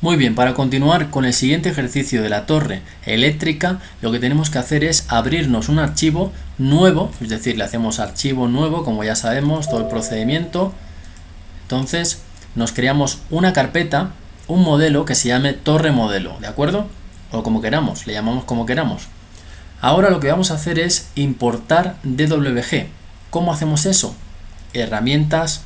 Muy bien, para continuar con el siguiente ejercicio de la torre eléctrica, lo que tenemos que hacer es abrirnos un archivo nuevo, es decir, le hacemos archivo nuevo, como ya sabemos, todo el procedimiento. Entonces, nos creamos una carpeta, un modelo que se llame torre modelo, ¿de acuerdo? O como queramos, le llamamos como queramos. Ahora lo que vamos a hacer es importar DWG. ¿Cómo hacemos eso? Herramientas,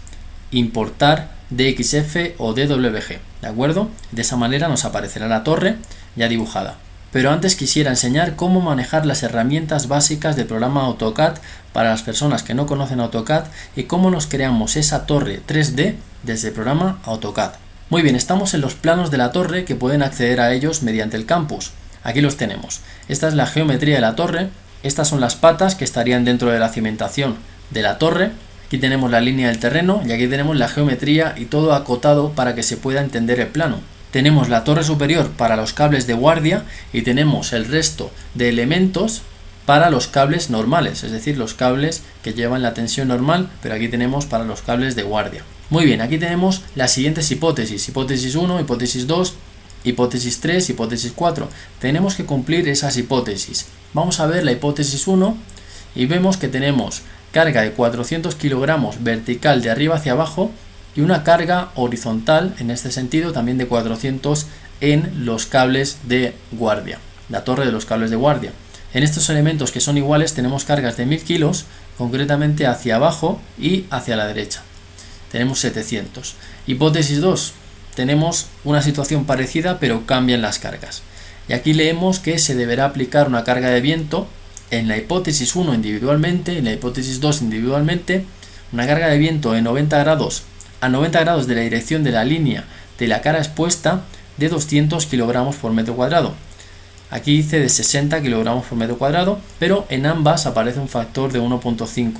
importar DXF o DWG, ¿de acuerdo? De esa manera nos aparecerá la torre ya dibujada. Pero antes quisiera enseñar cómo manejar las herramientas básicas del programa AutoCAD para las personas que no conocen AutoCAD y cómo nos creamos esa torre 3D desde el programa AutoCAD. Muy bien, estamos en los planos de la torre que pueden acceder a ellos mediante el campus. Aquí los tenemos. Esta es la geometría de la torre, estas son las patas que estarían dentro de la cimentación de la torre. Aquí tenemos la línea del terreno y aquí tenemos la geometría y todo acotado para que se pueda entender el plano. Tenemos la torre superior para los cables de guardia y tenemos el resto de elementos para los cables normales, es decir, los cables que llevan la tensión normal, pero aquí tenemos para los cables de guardia. Muy bien, aquí tenemos las siguientes hipótesis: hipótesis 1, hipótesis 2, hipótesis 3, hipótesis 4. Tenemos que cumplir esas hipótesis. Vamos a ver la hipótesis 1 y vemos que tenemos carga de 400 kilogramos vertical de arriba hacia abajo y una carga horizontal en este sentido también de 400 en los cables de guardia, la torre de los cables de guardia. En estos elementos que son iguales tenemos cargas de 1000 kilos, concretamente hacia abajo y hacia la derecha. Tenemos 700. Hipótesis 2. Tenemos una situación parecida pero cambian las cargas. Y aquí leemos que se deberá aplicar una carga de viento en la hipótesis 1 individualmente, en la hipótesis 2 individualmente, una carga de viento de 90 grados a 90 grados de la dirección de la línea de la cara expuesta de 200 kilogramos por metro cuadrado. Aquí dice de 60 kilogramos por metro cuadrado, pero en ambas aparece un factor de 1.5.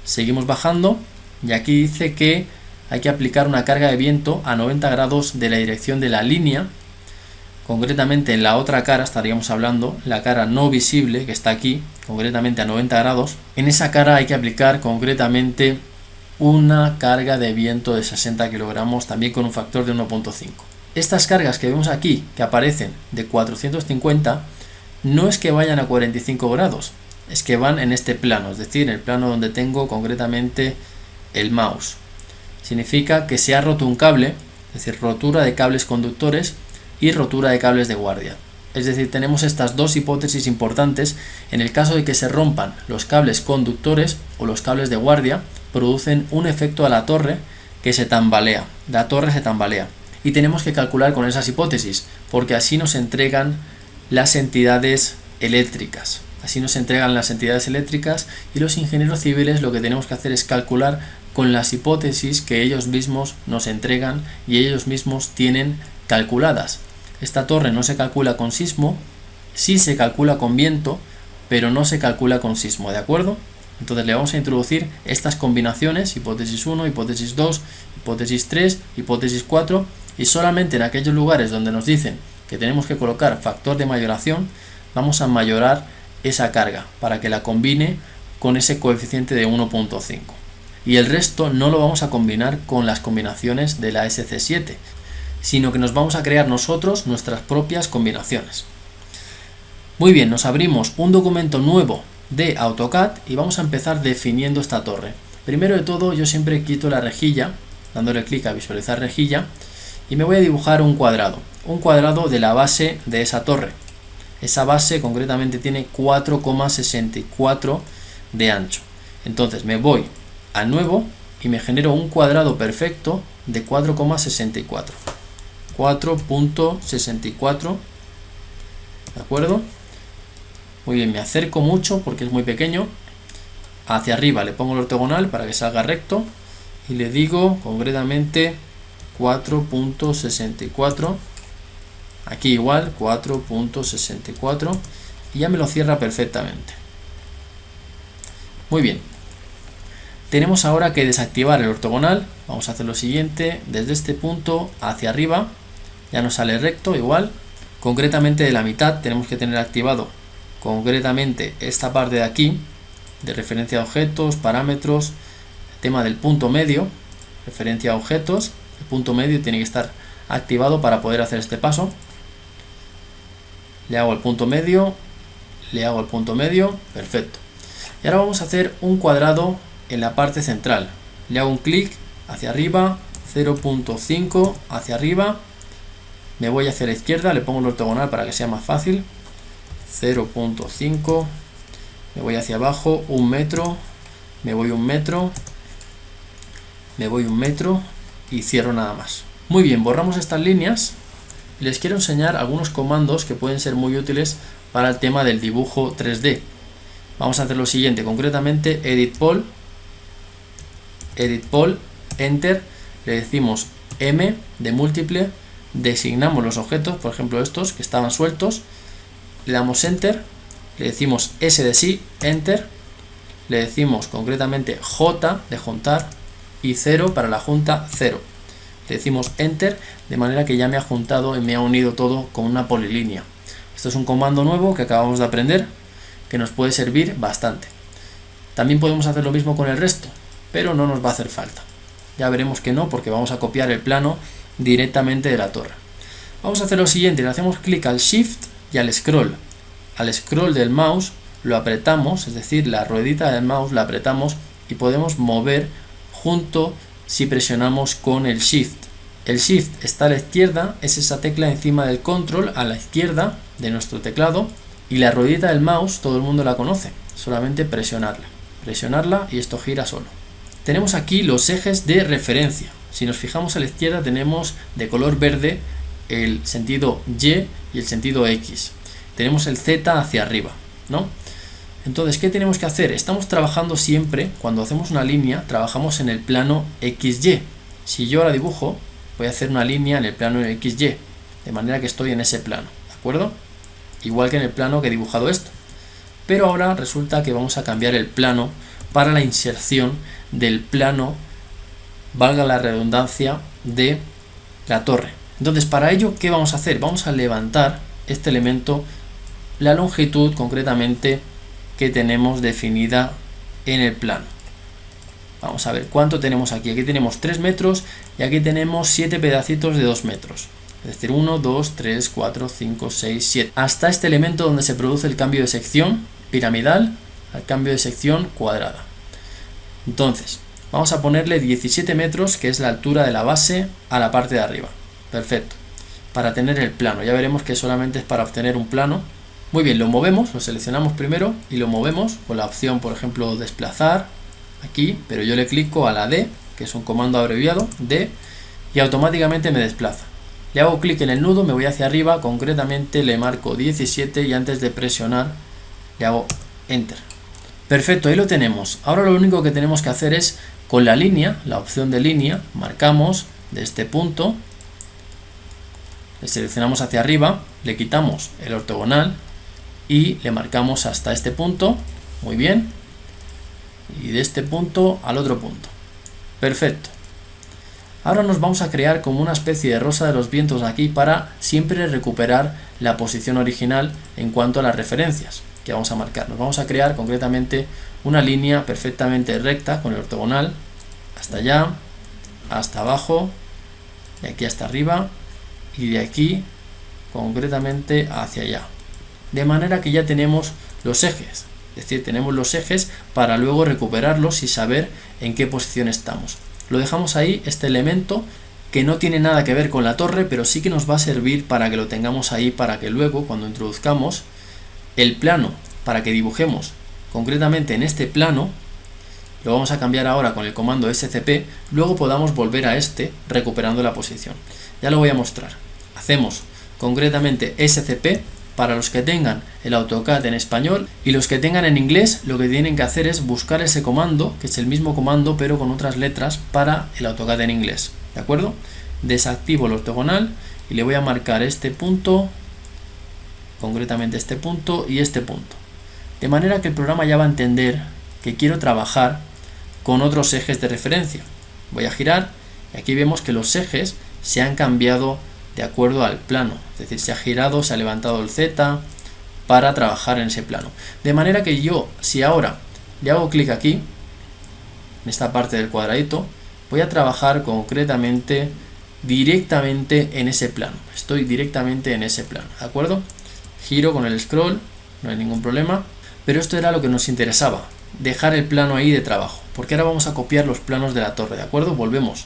Seguimos bajando y aquí dice que hay que aplicar una carga de viento a 90 grados de la dirección de la línea. Concretamente en la otra cara estaríamos hablando, la cara no visible que está aquí, concretamente a 90 grados. En esa cara hay que aplicar concretamente una carga de viento de 60 kilogramos, también con un factor de 1.5. Estas cargas que vemos aquí, que aparecen de 450, no es que vayan a 45 grados, es que van en este plano, es decir, el plano donde tengo concretamente el mouse. Significa que se ha roto un cable, es decir, rotura de cables conductores y rotura de cables de guardia. Es decir, tenemos estas dos hipótesis importantes. En el caso de que se rompan los cables conductores o los cables de guardia, producen un efecto a la torre que se tambalea. La torre se tambalea. Y tenemos que calcular con esas hipótesis, porque así nos entregan las entidades eléctricas. Así nos entregan las entidades eléctricas y los ingenieros civiles lo que tenemos que hacer es calcular con las hipótesis que ellos mismos nos entregan y ellos mismos tienen calculadas. Esta torre no se calcula con sismo, sí se calcula con viento, pero no se calcula con sismo, ¿de acuerdo? Entonces le vamos a introducir estas combinaciones, hipótesis 1, hipótesis 2, hipótesis 3, hipótesis 4, y solamente en aquellos lugares donde nos dicen que tenemos que colocar factor de mayoración, vamos a mayorar esa carga para que la combine con ese coeficiente de 1.5. Y el resto no lo vamos a combinar con las combinaciones de la SC7, sino que nos vamos a crear nosotros nuestras propias combinaciones. Muy bien, nos abrimos un documento nuevo de AutoCAD y vamos a empezar definiendo esta torre. Primero de todo, yo siempre quito la rejilla, dándole clic a visualizar rejilla, y me voy a dibujar un cuadrado de la base de esa torre. Esa base concretamente tiene 4,64 de ancho. Entonces me voy a nuevo y me genero un cuadrado perfecto de 4,64. 4.64, ¿de acuerdo? Muy bien, me acerco mucho porque es muy pequeño. Hacia arriba le pongo el ortogonal para que salga recto y le digo concretamente 4.64. Aquí igual 4.64 y ya me lo cierra perfectamente. Muy bien. Tenemos ahora que desactivar el ortogonal. Vamos a hacer lo siguiente: desde este punto hacia arriba ya nos sale recto igual. Concretamente de la mitad tenemos que tener activado concretamente esta parte de aquí, de referencia a objetos, parámetros, el tema del punto medio, referencia a objetos. El punto medio tiene que estar activado para poder hacer este paso. Le hago el punto medio, le hago el punto medio, perfecto. Y ahora vamos a hacer un cuadrado en la parte central. Le hago un clic hacia arriba, 0.5 hacia arriba, me voy hacia la izquierda, le pongo el ortogonal para que sea más fácil, 0.5, me voy hacia abajo, 1 metro, me voy 1 metro, me voy 1 metro y cierro nada más. Muy bien, borramos estas líneas y les quiero enseñar algunos comandos que pueden ser muy útiles para el tema del dibujo 3D. Vamos a hacer lo siguiente, concretamente Edit Poll, Enter, le decimos M de múltiple, designamos los objetos, por ejemplo estos que estaban sueltos, le damos Enter, le decimos S de sí, Enter, le decimos concretamente J de juntar y 0 para la junta 0. Le decimos Enter, de manera que ya me ha juntado y me ha unido todo con una polilínea. Esto es un comando nuevo que acabamos de aprender, que nos puede servir bastante. También podemos hacer lo mismo con el resto, pero no nos va a hacer falta. Ya veremos que no, porque vamos a copiar el plano directamente de la torre. Vamos a hacer lo siguiente, le hacemos clic al Shift y al Scroll. Al scroll del mouse lo apretamos, es decir, la ruedita del mouse la apretamos y podemos mover junto si presionamos con el Shift. El Shift está a la izquierda, es esa tecla encima del Control a la izquierda de nuestro teclado, y la ruedita del mouse todo el mundo la conoce, solamente presionarla y esto gira solo. Tenemos aquí los ejes de referencia. Si nos fijamos a la izquierda tenemos de color verde el sentido Y y el sentido X. Tenemos el Z hacia arriba, ¿no? Entonces, ¿qué tenemos que hacer? Estamos trabajando siempre, cuando hacemos una línea, trabajamos en el plano XY. Si yo ahora dibujo, voy a hacer una línea en el plano XY, de manera que estoy en ese plano, ¿de acuerdo? Igual que en el plano que he dibujado esto. Pero ahora resulta que vamos a cambiar el plano para la inserción del plano, valga la redundancia, de la torre. Entonces, para ello, ¿qué vamos a hacer? Vamos a levantar este elemento, la longitud concretamente que tenemos definida en el plano. Vamos a ver cuánto tenemos aquí. Aquí tenemos 3 metros y aquí tenemos 7 pedacitos de 2 metros. Es decir, 1, 2, 3, 4, 5, 6, 7. Hasta este elemento donde se produce el cambio de sección piramidal al cambio de sección cuadrada. Entonces, vamos a ponerle 17 metros, que es la altura de la base a la parte de arriba. Perfecto. Para tener el plano. Ya veremos que solamente es para obtener un plano. Muy bien, lo movemos, lo seleccionamos primero y lo movemos con la opción, por ejemplo, desplazar aquí, pero yo le clico a la D, que es un comando abreviado, D, y automáticamente me desplaza. Le hago clic en el nudo, me voy hacia arriba, concretamente le marco 17 y antes de presionar le hago Enter. Perfecto, ahí lo tenemos. Ahora lo único que tenemos que hacer es, con la línea, la opción de línea, marcamos de este punto, le seleccionamos hacia arriba, le quitamos el ortogonal y le marcamos hasta este punto, muy bien, y de este punto al otro punto. Perfecto. Ahora nos vamos a crear como una especie de rosa de los vientos aquí para siempre recuperar la posición original en cuanto a las referencias que vamos a marcar. Nos vamos a crear concretamente una línea perfectamente recta con el ortogonal hasta allá, hasta abajo, de aquí hasta arriba y de aquí concretamente hacia allá. De manera que ya tenemos los ejes, es decir, tenemos los ejes para luego recuperarlos y saber en qué posición estamos. Lo dejamos ahí, este elemento que no tiene nada que ver con la torre, pero sí que nos va a servir para que lo tengamos ahí, para que luego cuando introduzcamos el plano, para que dibujemos concretamente en este plano, lo vamos a cambiar ahora con el comando SCP, luego podamos volver a este recuperando la posición. Ya lo voy a mostrar. Hacemos concretamente SCP para los que tengan el AutoCAD en español, y los que tengan en inglés lo que tienen que hacer es buscar ese comando, que es el mismo comando pero con otras letras para el AutoCAD en inglés, ¿de acuerdo? Desactivo el ortogonal y le voy a marcar este punto, concretamente este punto y este punto, de manera que el programa ya va a entender que quiero trabajar con otros ejes de referencia. Voy a girar y aquí vemos que los ejes se han cambiado de acuerdo al plano, es decir, se ha girado, se ha levantado el Z para trabajar en ese plano. De manera que yo, si ahora le hago clic aquí, en esta parte del cuadradito, voy a trabajar concretamente directamente en ese plano. Estoy directamente en ese plano, ¿de acuerdo? Giro con el scroll, no hay ningún problema. Pero esto era lo que nos interesaba, dejar el plano ahí de trabajo. Porque ahora vamos a copiar los planos de la torre, ¿de acuerdo? Volvemos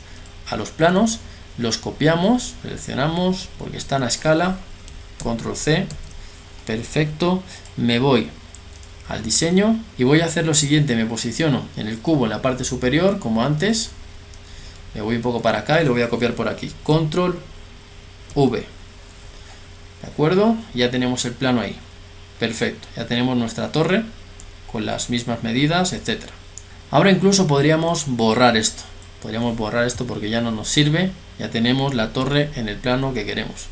a los planos, los copiamos, seleccionamos, porque están a escala, control C, perfecto. Me voy al diseño y voy a hacer lo siguiente, me posiciono en el cubo en la parte superior, como antes. Me voy un poco para acá y lo voy a copiar por aquí. Control V. ¿De acuerdo? Ya tenemos el plano ahí. Perfecto. Ya tenemos nuestra torre con las mismas medidas, etcétera. Ahora incluso podríamos borrar esto. Podríamos borrar esto porque ya no nos sirve. Ya tenemos la torre en el plano que queremos.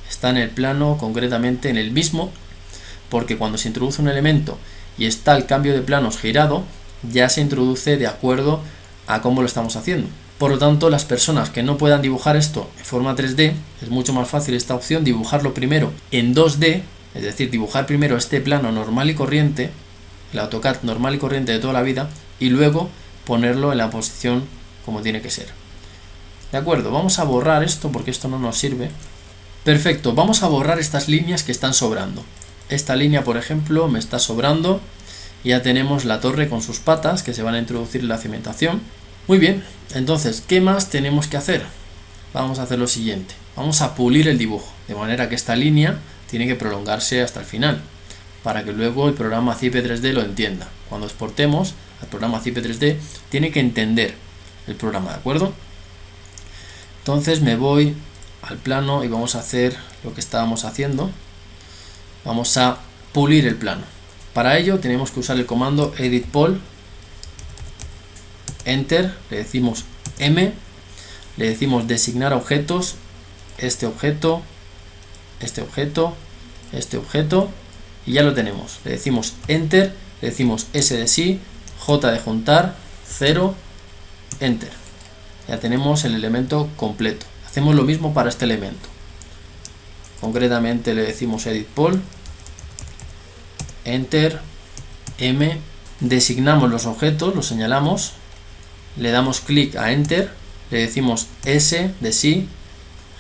Está en el plano, concretamente en el mismo, porque cuando se introduce un elemento y está el cambio de planos girado, ya se introduce de acuerdo a cómo lo estamos haciendo. Por lo tanto, las personas que no puedan dibujar esto en forma 3D, es mucho más fácil esta opción, dibujarlo primero en 2D, es decir, dibujar primero este plano normal y corriente, el AutoCAD normal y corriente de toda la vida, y luego ponerlo en la posición como tiene que ser. De acuerdo, vamos a borrar esto porque esto no nos sirve. Perfecto, vamos a borrar estas líneas que están sobrando. Esta línea, por ejemplo, me está sobrando. Ya tenemos la torre con sus patas que se van a introducir en la cimentación. Muy bien, entonces, ¿qué más tenemos que hacer? Vamos a hacer lo siguiente. Vamos a pulir el dibujo, de manera que esta línea tiene que prolongarse hasta el final, para que luego el programa CIP 3D lo entienda. Cuando exportemos al programa CIP 3D, tiene que entender el programa, ¿de acuerdo? Entonces me voy al plano y vamos a hacer lo que estábamos haciendo. Vamos a pulir el plano. Para ello tenemos que usar el comando edit pol, enter, le decimos M, le decimos designar objetos, este objeto, este objeto, este objeto, y ya lo tenemos. Le decimos enter, le decimos S de sí, J de juntar, 0, enter. Ya tenemos el elemento completo. Hacemos lo mismo para este elemento. Concretamente le decimos edit pol, enter, M, designamos los objetos, los señalamos, le damos clic a enter, le decimos S de sí,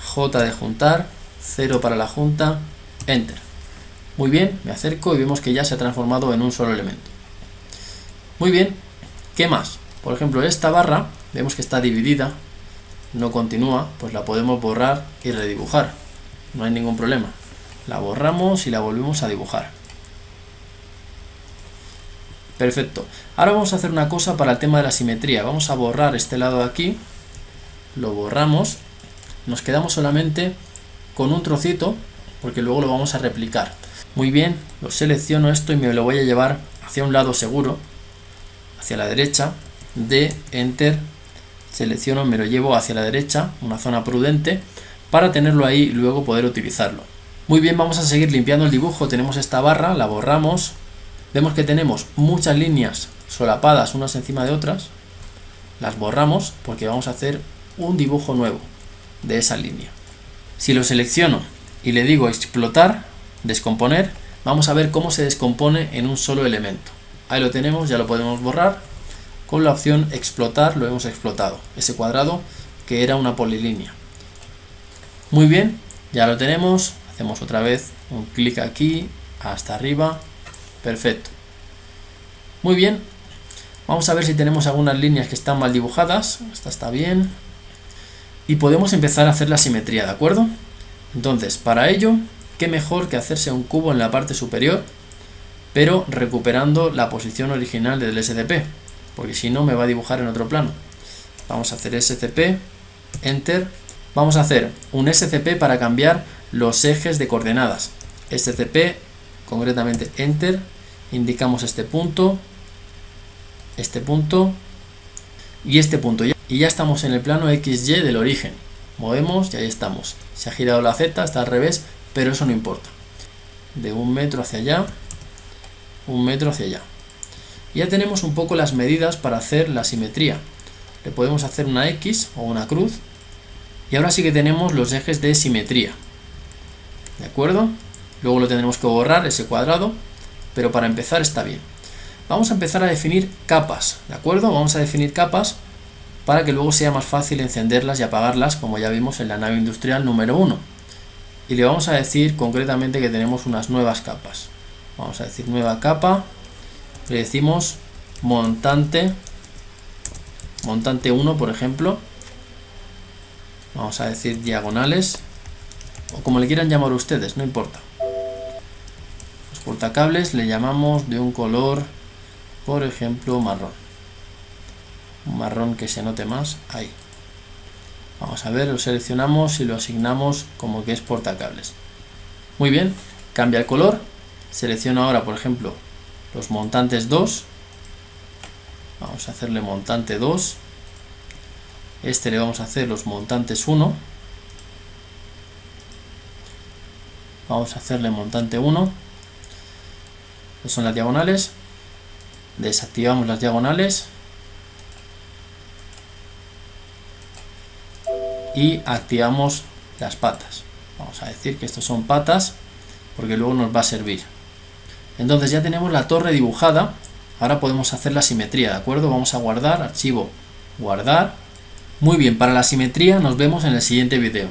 J de juntar, 0 para la junta, enter. Muy bien, me acerco y vemos que ya se ha transformado en un solo elemento. Muy bien, ¿qué más? Por ejemplo, esta barra, vemos que está dividida, no continúa, pues la podemos borrar y redibujar. No hay ningún problema. La borramos y la volvemos a dibujar. Perfecto. Ahora vamos a hacer una cosa para el tema de la simetría. Vamos a borrar este lado de aquí. Lo borramos. Nos quedamos solamente con un trocito, porque luego lo vamos a replicar. Muy bien, lo selecciono esto y me lo voy a llevar hacia un lado seguro, hacia la derecha, de enter, selecciono, me lo llevo hacia la derecha, una zona prudente, para tenerlo ahí y luego poder utilizarlo. Muy bien, vamos a seguir limpiando el dibujo. Tenemos esta barra, la borramos, vemos que tenemos muchas líneas solapadas unas encima de otras, las borramos porque vamos a hacer un dibujo nuevo de esa línea. Si lo selecciono y le digo explotar, descomponer, vamos a ver cómo se descompone en un solo elemento. Ahí lo tenemos, ya lo podemos borrar. Con la opción explotar lo hemos explotado, ese cuadrado que era una polilínea. Muy bien, ya lo tenemos. Hacemos otra vez un clic aquí, hasta arriba. Perfecto. Muy bien, vamos a ver si tenemos algunas líneas que están mal dibujadas. Esta está bien. Y podemos empezar a hacer la simetría, ¿de acuerdo? Entonces, para ello, qué mejor que hacerse un cubo en la parte superior, pero recuperando la posición original del SCP, porque si no me va a dibujar en otro plano. Vamos a hacer SCP, enter. Vamos a hacer un SCP para cambiar los ejes de coordenadas. SCP, concretamente enter, indicamos este punto y este punto. Y ya estamos en el plano XY del origen. Movemos y ahí estamos. Se ha girado la Z, está al revés, pero eso no importa. De 1 metro hacia allá, 1 metro hacia allá. Ya tenemos un poco las medidas para hacer la simetría. Le podemos hacer una X o una cruz. Y ahora sí que tenemos los ejes de simetría. ¿De acuerdo? Luego lo tendremos que borrar, ese cuadrado, pero para empezar está bien. Vamos a empezar a definir capas, ¿de acuerdo? Vamos a definir capas para que luego sea más fácil encenderlas y apagarlas, como ya vimos en la nave industrial número 1. Y le vamos a decir concretamente que tenemos unas nuevas capas. Vamos a decir nueva capa, le decimos montante 1, por ejemplo. Vamos a decir diagonales, o como le quieran llamar ustedes, no importa. Los portacables le llamamos de un color, por ejemplo, marrón. Un marrón que se note más, ahí. Vamos a ver, lo seleccionamos y lo asignamos como que es portacables. Muy bien, cambia el color. Selecciono ahora, por ejemplo, los montantes 2. Vamos a hacerle montante 2. Este le vamos a hacer los montantes 1. Vamos a hacerle montante 1. Que son las diagonales. Desactivamos las diagonales. Y activamos las patas. Vamos a decir que estos son patas porque luego nos va a servir. Entonces ya tenemos la torre dibujada. Ahora podemos hacer la simetría, ¿de acuerdo? Vamos a guardar, archivo, guardar. Muy bien, para la simetría nos vemos en el siguiente video.